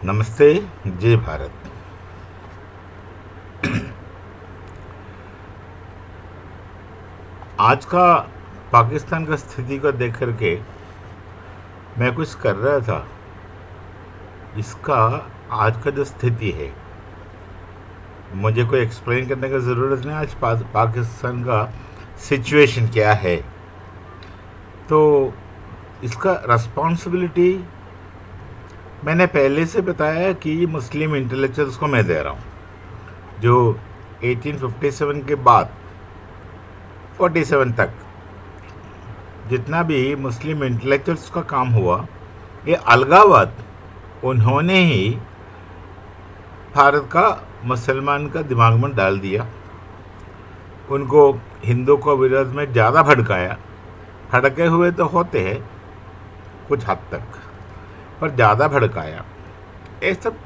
नमस्ते। जय भारत। आज का पाकिस्तान का स्थिति को देख करके मैं कुछ कर रहा था। इसका आज का जो स्थिति है, मुझे कोई एक्सप्लेन करने की ज़रूरत नहीं। आज पाकिस्तान का सिचुएशन क्या है, तो इसका रिस्पॉन्सिबिलिटी मैंने पहले से बताया कि मुस्लिम इंटेलेक्चुअल्स को मैं दे रहा हूँ, जो 1857 के बाद 47 तक जितना भी मुस्लिम इंटेलेक्चुअल्स का काम हुआ, ये अलगाववाद उन्होंने ही भारत का मुसलमान का दिमाग में डाल दिया। उनको हिंदू को विरोध में ज़्यादा भड़काया। भड़के हुए तो होते हैं कुछ हद तक, पर ज़्यादा भड़काया। ये सब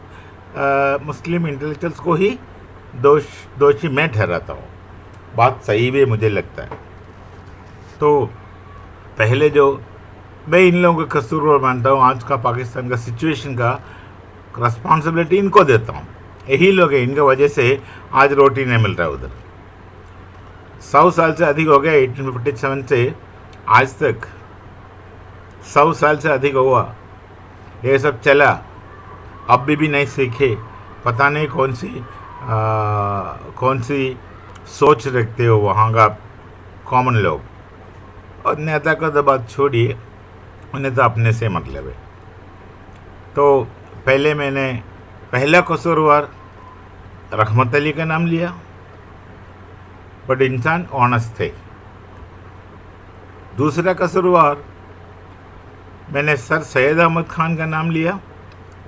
मुस्लिम इंटेलेक्चुअल्स को ही दोषी मैं ठहराता हूँ। बात सही भी मुझे लगता है। तो पहले जो मैं इन लोगों का कसूरवार मानता हूँ, आज का पाकिस्तान का सिचुएशन का रिस्पॉन्सिबिलिटी इनको देता हूँ। यही लोग हैं, इनके वजह से आज रोटी नहीं मिल रहा उधर। 100 साल से अधिक हो गया, 1857 से आज तक 100 साल से अधिक हुआ ये सब चला। अब भी नहीं सीखे। पता नहीं कौन सी सोच रखते हो वहाँ का कॉमन लोग। और नेता का तो बात छोड़िए, उन्हें तो अपने से मतलब है। तो मैंने पहला कसूरवार रहमत अली का नाम लिया, बट इंसान ऑनेस्ट थे। दूसरा कसूरवार मैंने सर सैयद अहमद खान का नाम लिया,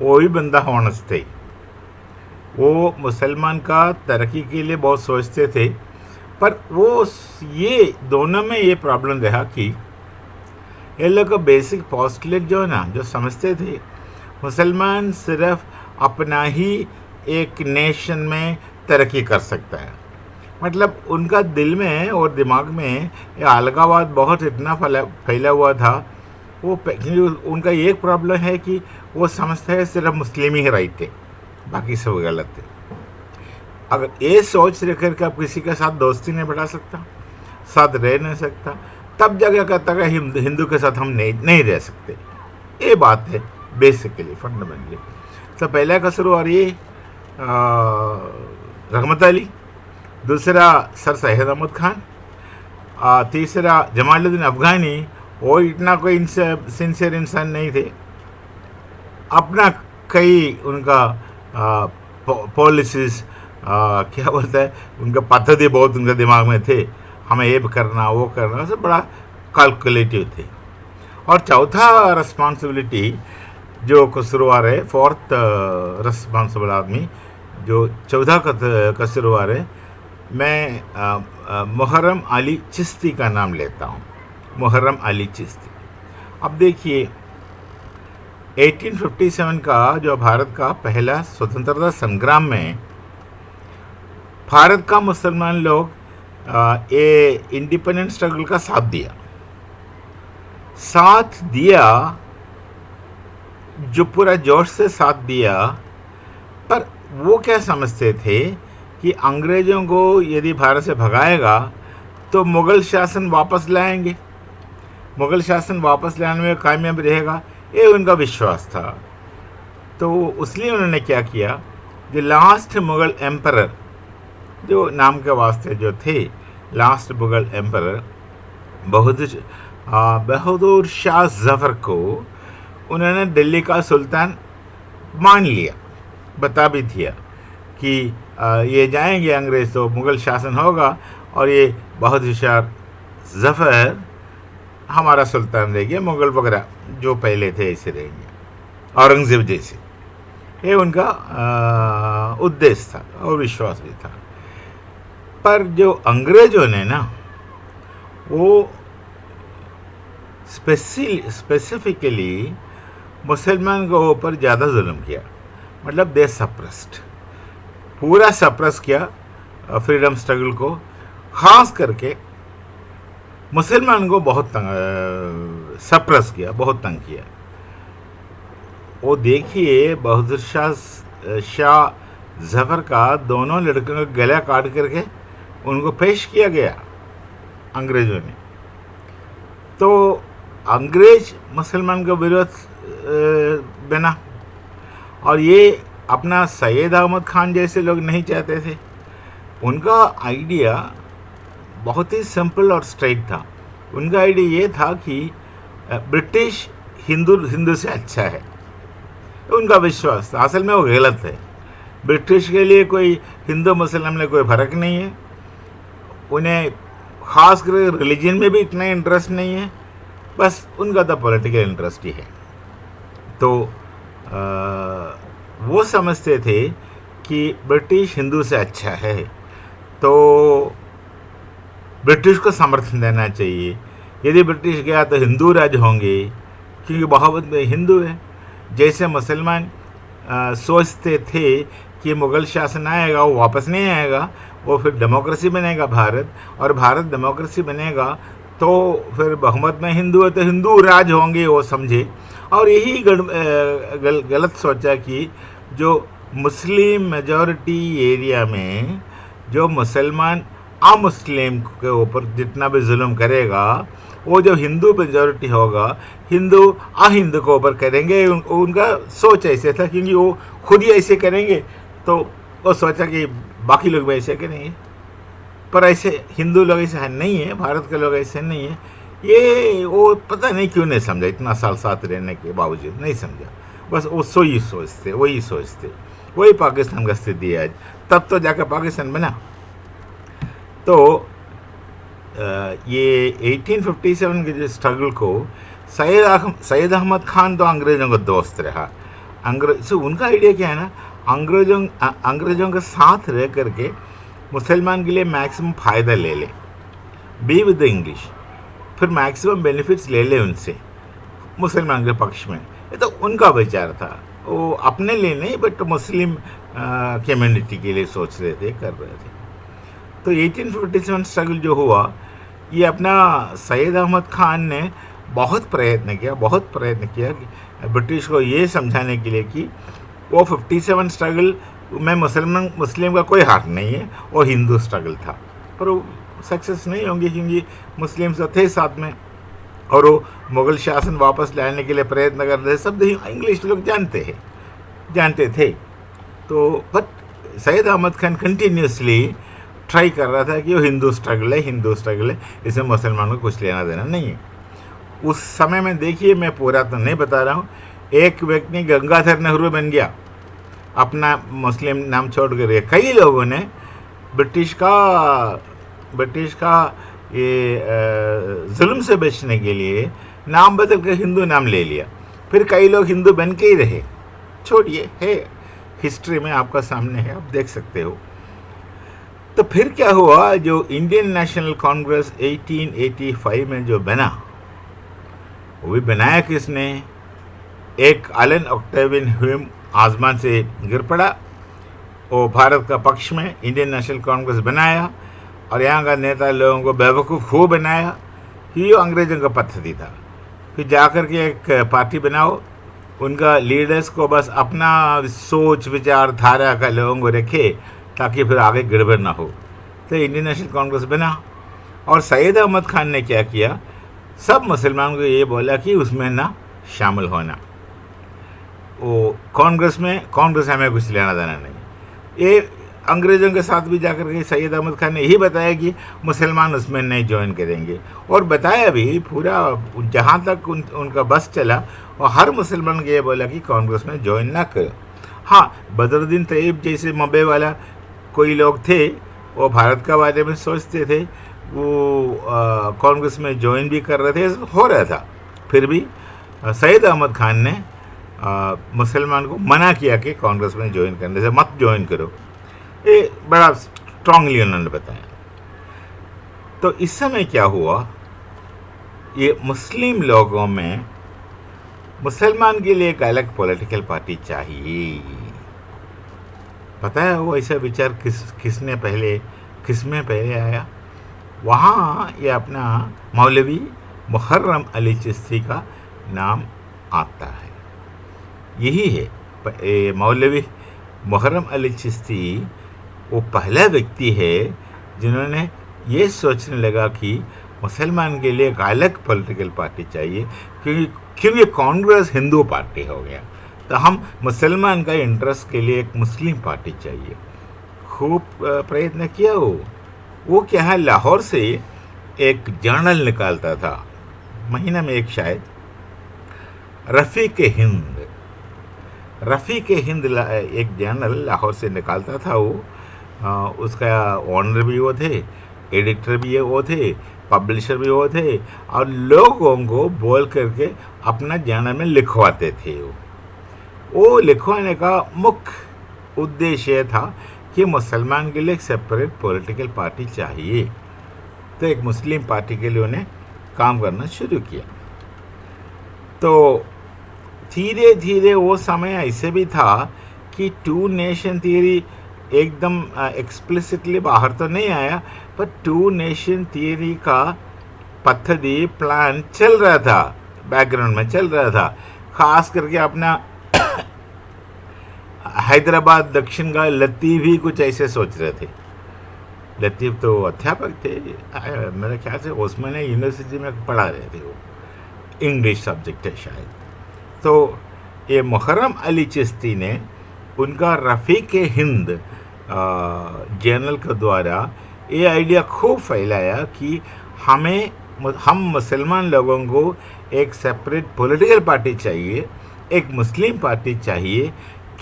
वो भी बंदा ऑनेस्ट थे। वो मुसलमान का तरक्की के लिए बहुत सोचते थे, पर वो ये दोनों में ये प्रॉब्लम रहा कि ये लोग का बेसिक पोस्टुलेट जो है ना, जो समझते थे मुसलमान सिर्फ अपना ही एक नेशन में तरक्की कर सकता है। मतलब उनका दिल में और दिमाग में ये अलगाववाद बहुत इतना फैला हुआ था। वो उनका एक प्रॉब्लम है कि वो समझते हैं सिर्फ मुस्लिम ही राइट है, बाकी सब गलत है। अगर ये सोच रख कर के आप किसी के साथ दोस्ती नहीं बढ़ा सकता, साथ रह नहीं सकता, तब जगह कहता है हिंदू के साथ हम नहीं रह सकते। ये बात है बेसिकली, फंडामेंटली। तो पहला कसूरवार ये रहमत अली, दूसरा सर सैयद अहमद खान, तीसरा जमालुद्दीन अफगानी। वो इतना कोई सिंसियर इंसान नहीं थे। अपना कई उनका पॉलिसीज क्या बोलता है, उनका पद्धति बहुत उनके दिमाग में थे। हमें ये करना वो करना, सब बड़ा कैलकुलेटिव थे। और चौथा रिस्पॉन्सिबिलिटी जो कसूरवार है, फोर्थ रिस्पॉन्सिबल आदमी जो चौथा कसूरवार है, मैं मुहर्रम अली चिश्ती का नाम लेता हूँ। मुहर्रम अली चिश्ती। अब देखिए 1857 का जो भारत का पहला स्वतंत्रता संग्राम में भारत का मुसलमान लोग ये इंडिपेंडेंस स्ट्रगल का साथ दिया, जो पूरा जोश से साथ दिया। पर वो क्या समझते थे कि अंग्रेज़ों को यदि भारत से भगाएगा तो मुग़ल शासन वापस लाएंगे, मुग़ल शासन वापस लाने में कामयाब रहेगा, ये उनका विश्वास था। तो इसलिए उन्होंने क्या किया, जो लास्ट मुग़ल एम्परर, जो नाम के वास्ते जो थे लास्ट मुग़ल एम्परर बहादुर शाह जफ़र को उन्होंने दिल्ली का सुल्तान मान लिया, बता भी दिया कि ये जाएंगे अंग्रेज़ तो मुग़ल शासन होगा, और ये बहादुर शाह जफ़र हमारा सुल्तान रहेंगे, मुग़ल वगैरह जो पहले थे ऐसे रहेंगे, औरंगज़ेब जैसे। ये उनका उद्देश्य था और विश्वास भी था। पर जो अंग्रेज़ों ने ना, वो स्पेसिफिकली मुसलमान के ऊपर ज़्यादा जुल्म किया। मतलब दे सप्रेस्ड, पूरा सप्रेस किया फ्रीडम स्ट्रगल को। ख़ास करके मुसलमान को बहुत सप्रेस किया, बहुत तंग किया। वो देखिए बहादुर शाह जफ़र का दोनों लड़कों का गला काट करके उनको पेश किया गया अंग्रेज़ों ने। तो अंग्रेज मुसलमान का विरोध बना, और ये अपना सैयद अहमद खान जैसे लोग नहीं चाहते थे। उनका आइडिया बहुत ही सिंपल और स्ट्रेट था। उनका आइडिया ये था कि ब्रिटिश हिंदू से अच्छा है, उनका विश्वास था। असल में वो गलत है। ब्रिटिश के लिए कोई हिंदू मुसलमान में कोई फ़र्क नहीं है। उन्हें ख़ास कर रिलीजन में भी इतना इंटरेस्ट नहीं है, बस उनका तो पॉलिटिकल इंटरेस्ट ही है। तो वो समझते थे कि ब्रिटिश हिंदू से अच्छा है, तो ब्रिटिश को समर्थन देना चाहिए। यदि ब्रिटिश गया तो हिंदू राज होंगे, क्योंकि बगावत में हिंदू है। जैसे मुसलमान सोचते थे कि मुग़ल शासन आएगा, वो वापस नहीं आएगा, वो फिर डेमोक्रेसी बनेगा भारत, और भारत डेमोक्रेसी बनेगा तो फिर बहुमत में हिंदू है तो हिंदू राज होंगे, वो समझे। और यही गलत सोचा कि जो मुस्लिम मेजॉरिटी एरिया में जो मुसलमान अमुस्लिम के ऊपर जितना भी जुल्म करेगा, वो जो हिंदू मेजॉरिटी होगा हिंदू अहिंदू के ऊपर करेंगे। उनका सोच ऐसे था, क्योंकि वो खुद ही ऐसे करेंगे तो वो सोचा कि बाकी लोग भी ऐसे करेंगे। पर ऐसे हिंदू लोग ऐसे नहीं है, भारत के लोग ऐसे नहीं है। ये वो पता नहीं क्यों नहीं समझा, इतना साल साथ रहने के बावजूद नहीं समझा। बस वो वही सोचते वही पाकिस्तान का स्थिति है आज। तब तो जाकर पाकिस्तान बना। तो ये 1857 के जो स्ट्रगल को सैयद अहमद खान तो अंग्रेज़ों का दोस्त रहा। उनका आइडिया क्या है ना, अंग्रेज़ों के साथ रह करके मुसलमान के लिए मैक्सिमम फ़ायदा ले ले, बी विद द इंग्लिश, फिर मैक्सिमम बेनिफिट्स ले ले उनसे मुसलमान के पक्ष में। ये तो उनका विचार था। वो अपने लिए नहीं, बट मुस्लिम कम्युनिटी के लिए सोच रहे थे, कर रहे थे। तो 1857 स्ट्रगल जो हुआ, ये अपना सैयद अहमद खान ने बहुत प्रयत्न किया कि ब्रिटिश को ये समझाने के लिए कि वो 57 स्ट्रगल में मुस्लिम का कोई हाथ नहीं है, वो हिंदू स्ट्रगल था। पर वो सक्सेस नहीं होंगे, क्योंकि मुस्लिम तो थे साथ में, और वो मुग़ल शासन वापस लाने के लिए प्रयत्न कर रहे थे। सब इंग्लिश लोग जानते थे। तो but Syed Ahmad Khan continuously try कर रहा था कि वो हिंदू स्ट्रगल है, इसमें मुसलमानों को कुछ लेना देना नहीं है। उस समय में देखिए, मैं पूरा तो नहीं बता रहा हूँ, एक व्यक्ति गंगाधर नेहरू बन गया, अपना मुस्लिम नाम छोड़ कर। कई लोगों ने ब्रिटिश का ये जुल्म से बचने के लिए नाम बदल कर हिंदू नाम ले लिया। फिर कई लोग हिंदू बन के ही रहे। छोड़िए, है हिस्ट्री में आपका सामने है, आप देख सकते हो। तो फिर क्या हुआ, जो इंडियन नेशनल कांग्रेस 1885 में जो बना, वो भी बनाया किसने? एक एलन ऑक्टेवियन ह्यूम आसमान से गिर पड़ा, वो भारत का पक्ष में इंडियन नेशनल कांग्रेस बनाया, और यहाँ का नेता लोगों को बेवकूफ़ खूब बनाया कि ये अंग्रेज़ों का पद्धति था। फिर जाकर के एक पार्टी बनाओ, उनका लीडर्स को बस अपना सोच विचारधारा का लोगों को रखे, ताकि फिर आगे गड़बड़ ना हो। तो इंडियन नेशनल कांग्रेस बना। और सैयद अहमद खान ने क्या किया, सब मुसलमानों को ये बोला कि उसमें ना शामिल होना। वो कांग्रेस हमें कुछ लेना देना नहीं। ये अंग्रेज़ों के साथ भी जाकर के सैयद अहमद खान ने यही बताया कि मुसलमान उसमें नहीं ज्वाइन करेंगे, और बताया भी पूरा, जहाँ तक उनका बस चला, और हर मुसलमान को ये बोला कि कांग्रेस में ज्वाइन ना करो। हाँ, बदरुद्दीन तैयब जैसे मबे वाला कोई लोग थे, वो भारत का बारे में सोचते थे, वो कांग्रेस में ज्वाइन भी कर रहे थे, हो रहा था। फिर भी सैयद अहमद खान ने मुसलमान को मना किया कि कांग्रेस में ज्वाइन करने से मत ज्वाइन करो। ये बड़ा स्ट्रांगली उन्होंने बताया। तो इस समय क्या हुआ, ये मुस्लिम लोगों में मुसलमान के लिए एक अलग पॉलिटिकल पार्टी चाहिए। पता है वो ऐसा विचार किसमें पहले आया? वहाँ ये अपना मौलवी मुहर्रम अली चिश्ती का नाम आता है। यही है। मौलवी मुहर्रम अली चिश्ती वो पहला व्यक्ति है जिन्होंने ये सोचने लगा कि मुसलमान के लिए एक अलग पॉलिटिकल पार्टी चाहिए, क्योंकि कांग्रेस हिंदू पार्टी हो गया, तो हम मुसलमान का इंटरेस्ट के लिए एक मुस्लिम पार्टी चाहिए। खूब प्रयत्न किया वो क्या है, लाहौर से एक जर्नल निकालता था महीना में एक, शायद रफ़ीक हिंद एक जर्नल लाहौर से निकालता था वो। उसका ऑनर भी वो थे, एडिटर भी वो थे, पब्लिशर भी वो थे, और लोगों को बोल करके अपना जर्नल में लिखवाते थे। वो लिखवाने का मुख्य उद्देश्य था कि मुसलमान के लिए एक सेपरेट पॉलिटिकल पार्टी चाहिए, तो एक मुस्लिम पार्टी के लिए उन्हें काम करना शुरू किया। तो धीरे धीरे वो समय ऐसे भी था कि टू नेशन थियरी एकदम एक्सप्लिसिटली बाहर तो नहीं आया, पर टू नेशन थियरी का पद्धति प्लान चल रहा था, बैकग्राउंड में चल रहा था। खास करके अपना हैदराबाद दक्षिण का लतीफ़ भी कुछ ऐसे सोच रहे थे। लतीफ़ तो अध्यापक थे, मेरे ख्याल से ओस्मानिया यूनिवर्सिटी में पढ़ा रहे थे, वो इंग्लिश सब्जेक्ट है शायद। तो ये मुहर्रम अली चिश्ती ने उनका रफ़ीक हिंद जर्नल के द्वारा ये आइडिया खूब फैलाया कि हम मुसलमान लोगों को एक सेपरेट पॉलिटिकल पार्टी चाहिए, एक मुस्लिम पार्टी चाहिए,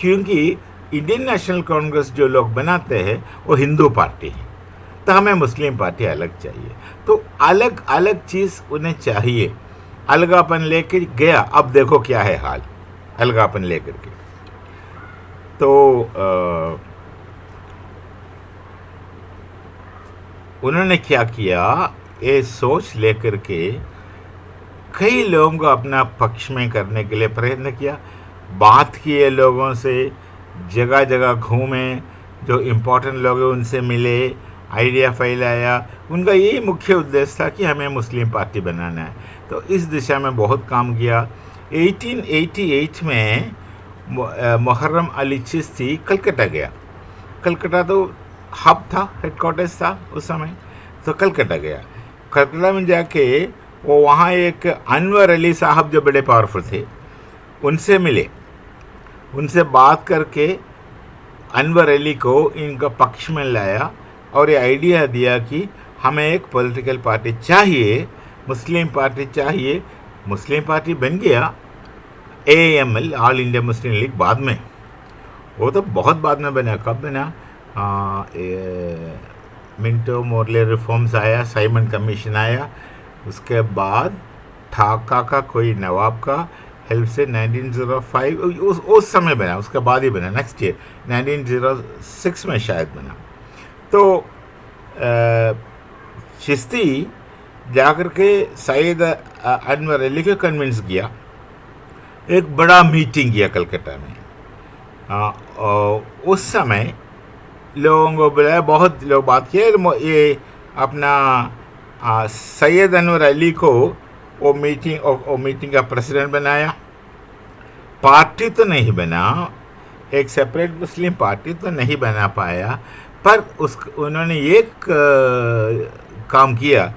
क्योंकि इंडियन नेशनल कांग्रेस जो लोग बनाते हैं वो हिंदू पार्टी है, तो हमें मुस्लिम पार्टी अलग चाहिए। तो अलग अलग चीज़ उन्हें चाहिए। अलगापन लेकर गया, अब देखो क्या है हाल अलगापन लेकर के। तो उन्होंने क्या किया, ये सोच लेकर के कई लोगों को अपना पक्ष में करने के लिए प्रयत्न किया, बात किए लोगों से, जगह जगह घूमे, जो इम्पोर्टेंट लोग हैं उनसे मिले, आइडिया फैलाया। उनका यही मुख्य उद्देश्य था कि हमें मुस्लिम पार्टी बनाना है। तो इस दिशा में बहुत काम किया। 1888 में मुहर्रम अली चिश्ती कलकत्ता गया। कलकत्ता तो हब था, हेडक्वार्टर्स था उस समय, तो कलकत्ता गया। कलकत्ता में जाके वो वहाँ एक अनवर अली साहब जो बड़े पावरफुल थे उनसे मिले। उनसे बात करके अनवर अली को इनका पक्ष में लाया और ये आइडिया दिया कि हमें एक पॉलिटिकल पार्टी चाहिए, मुस्लिम पार्टी चाहिए। मुस्लिम पार्टी बन गया AML, all India Muslim league. बाद में वो तो बहुत बाद में बना। कब बना? मिंटो मोरले रिफॉर्म्स आया, साइमन कमीशन आया, उसके बाद ढाका का कोई नवाब का हेल्प से 1905 उस समय बना, उसके बाद ही बना, नेक्स्ट ईयर 1906 में शायद बना। तो चिश्ती जाकर के सैयद अनवर अली को कन्विंस किया, एक बड़ा मीटिंग किया कलकत्ता में। उस समय लोगों को बुलाया, बहुत लोग बात किए। ये अपना सैयद अनवर अली को वो मीटिंग का प्रेसिडेंट बनाया। पार्टी तो नहीं बना, एक सेपरेट मुस्लिम पार्टी तो नहीं बना पाया, पर उन्होंने एक काम किया,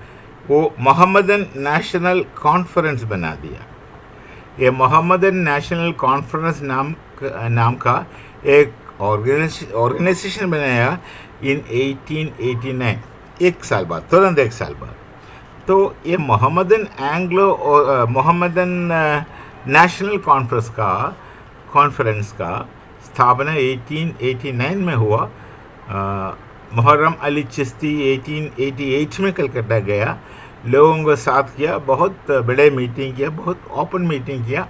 वो मोहम्मदन नेशनल कॉन्फ्रेंस बना दिया। ये मोहम्मदन नेशनल कॉन्फ्रेंस नाम का एक ऑर्गेनाइजेशन बनाया इन 1889, एक साल बाद, तुरंत एक साल बाद। तो ये मोहम्मदन नेशनल कॉन्फ्रेंस का स्थापना 1889 में हुआ। मुहर्रम अली चिश्ती 1888 में कलकत्ता गया, लोगों को साथ किया, बहुत बड़े मीटिंग किया, बहुत ओपन मीटिंग किया,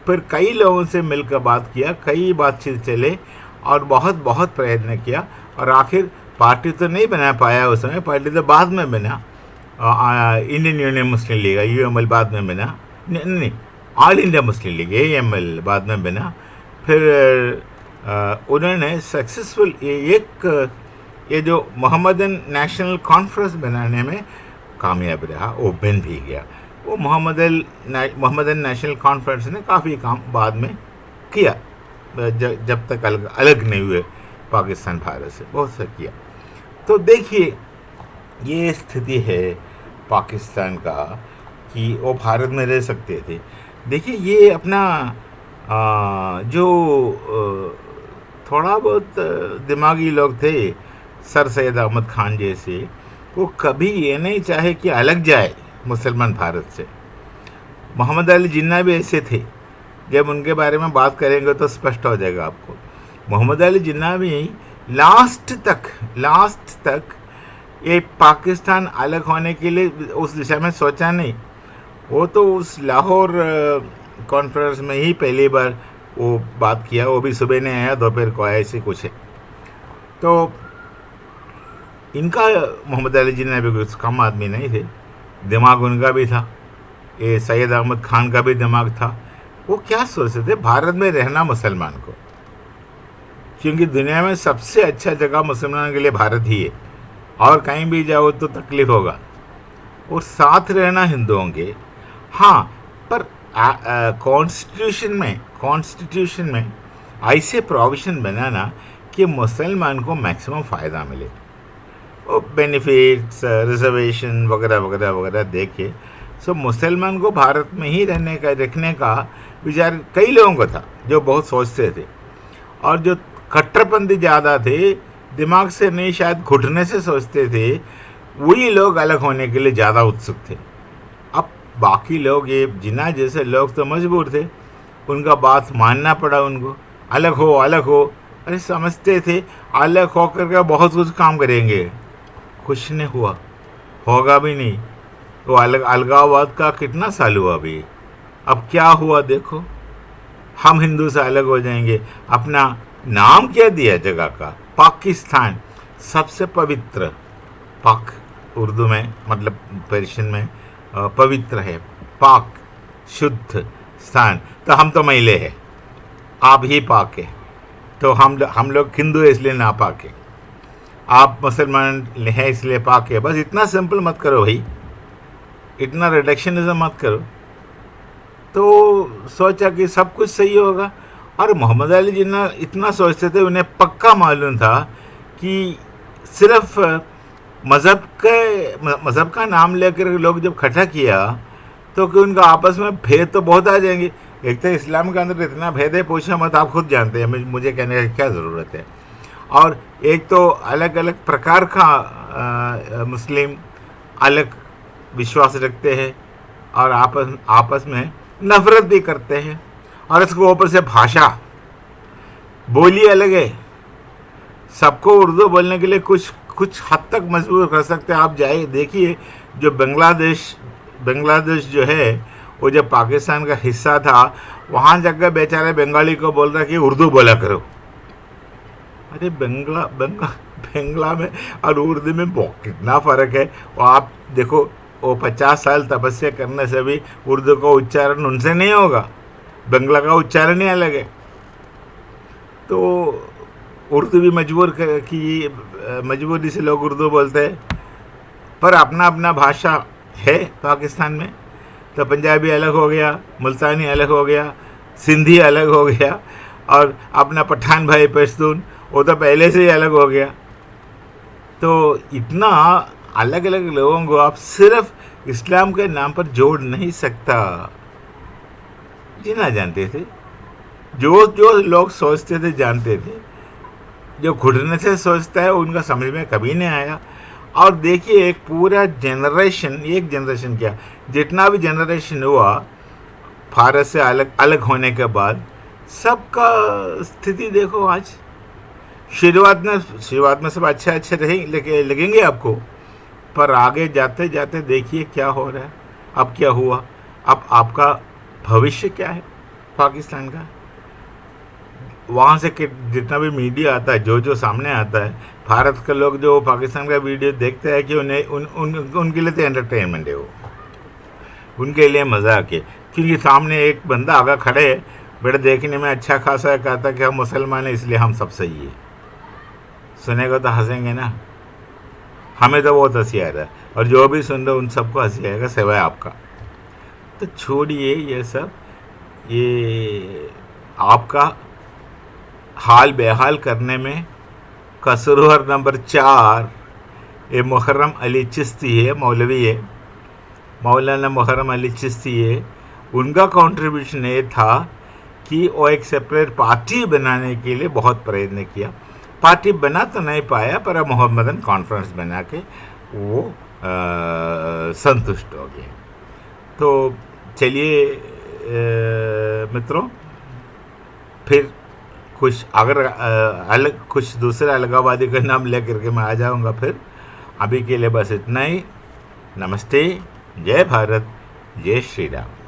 फिर कई लोगों से मिलकर बात किया, कई बातचीत चले और बहुत प्रयत्न किया, और आखिर पार्टी तो नहीं बना पाया उस समय। पार्टी तो बाद में बना, इंडियन यूनियन मुस्लिम लीग UML बाद में बना, नहीं all India Muslim league AML बाद में बना। फिर उन्होंने सक्सेसफुल ये जो मोहम्मदन नेशनल कॉन्फ्रेंस बनाने में कामयाब रहा, वो बन भी गया। वो मोहम्मदन नेशनल कॉन्फ्रेंस ने काफ़ी काम बाद में किया, जब तक अलग अलग नहीं हुए पाकिस्तान भारत से, बहुत सा किया। तो देखिए ये स्थिति है पाकिस्तान का कि वो भारत में रह सकते थे। देखिए ये अपना जो थोड़ा बहुत दिमागी लोग थे, सर सैयद अहमद खान जैसे, वो कभी ये नहीं चाहे कि अलग जाए मुसलमान भारत से। मोहम्मद अली जिन्ना भी ऐसे थे, जब उनके बारे में बात करेंगे तो स्पष्ट हो जाएगा आपको। मोहम्मद अली जिन्ना भी लास्ट तक ये पाकिस्तान अलग होने के लिए उस दिशा में सोचा नहीं। वो तो उस लाहौर कॉन्फ्रेंस में ही पहली बार वो बात किया, वो भी सुबह ने आया दोपहर को आया, ऐसे कुछ है। तो इनका मोहम्मद अली जिन्ना भी कुछ कम आदमी नहीं थे, दिमाग उनका भी था, ये सैयद अहमद खान का भी दिमाग था। वो क्या सोचते थे, भारत में रहना मुसलमान को, क्योंकि दुनिया में सबसे अच्छा जगह मुसलमानों के लिए भारत ही है, और कहीं भी जाओ तो तकलीफ होगा, और साथ रहना हिंदुओं के। हाँ, पर कॉन्स्टिट्यूशन में ऐसे प्रोविज़न बनाना कि मुसलमान को मैक्सिमम फ़ायदा मिले, वो बेनिफिट्स रिजर्वेशन वगैरह वगैरह वगैरह दे के। सो मुसलमान को भारत में ही रखने का विचार कई लोगों को था, जो बहुत सोचते थे, और जो कट्टरपंथी ज़्यादा थे, दिमाग से नहीं शायद घुटने से सोचते थे, वही लोग अलग होने के लिए ज़्यादा उत्सुक थे। अब बाकी लोग, ये जिन्ना जैसे लोग तो मजबूर थे, उनका बात मानना पड़ा उनको, अलग हो। अरे समझते थे अलग होकर के बहुत कुछ काम करेंगे, कुछ नहीं हुआ, होगा भी नहीं। तो अलगाववाद का कितना साल हुआ अभी, अब क्या हुआ देखो, हम हिंदू से अलग हो जाएंगे। अपना नाम क्या दिया जगह का, पाकिस्तान, सबसे पवित्र, पाक उर्दू में मतलब पर्शियन में पवित्र है, पाक शुद्ध स्थान। तो हम तो मैले हैं, आप ही पाक है, तो हम लोग हिंदू है इसलिए नापाक है, आप मुसलमान हैं इसलिए पाक है। बस इतना सिंपल मत करो भाई, इतना रिडक्शनिज्म मत करो। तो सोचा कि सब कुछ सही होगा, और मोहम्मद अली जिन्ना इतना सोचते थे, उन्हें पक्का मालूम था कि सिर्फ मज़हब का नाम लेकर लोग जब इकट्ठा किया तो कि उनका आपस में भेद तो बहुत आ जाएंगे। एक तो इस्लाम के अंदर इतना भेद है, पूछना मत, आप खुद जानते हैं, मुझे कहने की क्या ज़रूरत है। और एक तो अलग अलग प्रकार का मुस्लिम अलग विश्वास रखते हैं, और आपस में नफरत भी करते हैं, और इसको ऊपर से भाषा बोली अलग है। सबको उर्दू बोलने के लिए कुछ हद तक मजबूर कर सकते हैं। आप जाइए देखिए, जो बांग्लादेश जो है, वो जब पाकिस्तान का हिस्सा था, वहाँ जाकर बेचारे बंगाली को बोल रहा कि उर्दू बोला करो। अरे बंगला में और उर्दू में बहुत कितना फ़र्क है। वो आप देखो, वो 50 साल तपस्या करने से भी उर्दू का उच्चारण उनसे नहीं होगा, बंगला का उच्चारण ही अलग है। तो उर्दू भी मजबूरी से लोग उर्दू बोलते हैं, पर अपना अपना भाषा है पाकिस्तान में। तो पंजाबी अलग हो गया, मुल्तानी अलग हो गया, सिंधी अलग हो गया, और अपना पठान भाई पश्तून, वो तो पहले से ही अलग हो गया। तो इतना अलग अलग लोगों को आप सिर्फ इस्लाम के नाम पर जोड़ नहीं सकता। जिन्ना जानते थे, जो लोग सोचते थे जानते थे, जो घुटने से सोचता है उनका समझ में कभी नहीं आया। और देखिए, एक पूरा जनरेशन, एक जनरेशन क्या, जितना भी जनरेशन हुआ भारत से अलग होने के बाद, सबका स्थिति देखो आज। शुरुआत में सब अच्छे लगेंगे आपको, पर आगे जाते जाते देखिए क्या हो रहा है। अब क्या हुआ, अब आपका भविष्य क्या है पाकिस्तान का। वहाँ से जितना भी मीडिया आता है, जो सामने आता है, भारत के लोग जो पाकिस्तान का वीडियो देखते हैं कि उनके लिए तो एंटरटेनमेंट है, वो उनके लिए मजाक है। क्योंकि सामने एक बंदा आगे खड़े है, बड़े देखने में अच्छा खासा है, कहता कि हम मुसलमान हैं इसलिए हम सब सही है। सुनेगा तो हंसेंगे ना, हमें तो बहुत हंसी आ रहा है, और जो भी सुन रहे उन सबको हंसी आएगा सिवाय आपका। तो छोड़िए ये सब, ये आपका हाल बेहाल करने में कसूरवार नंबर 4 ये मुहर्रम अली चिश्ती है, मौलवी है, मौलाना मुहर्रम अली चिश्ती है। उनका कंट्रीब्यूशन ये था कि वो एक सेपरेट पार्टी बनाने के लिए बहुत प्रयत्न किया। पार्टी बना तो नहीं पाया, पर मोहम्मदन कॉन्फ्रेंस बना के वो संतुष्ट हो गए। तो चलिए मित्रों, फिर कुछ अगर अलग कुछ दूसरे अलगाववादी का नाम लेकर के मैं आ जाऊंगा फिर। अभी के लिए बस इतना ही। नमस्ते, जय भारत, जय श्री राम।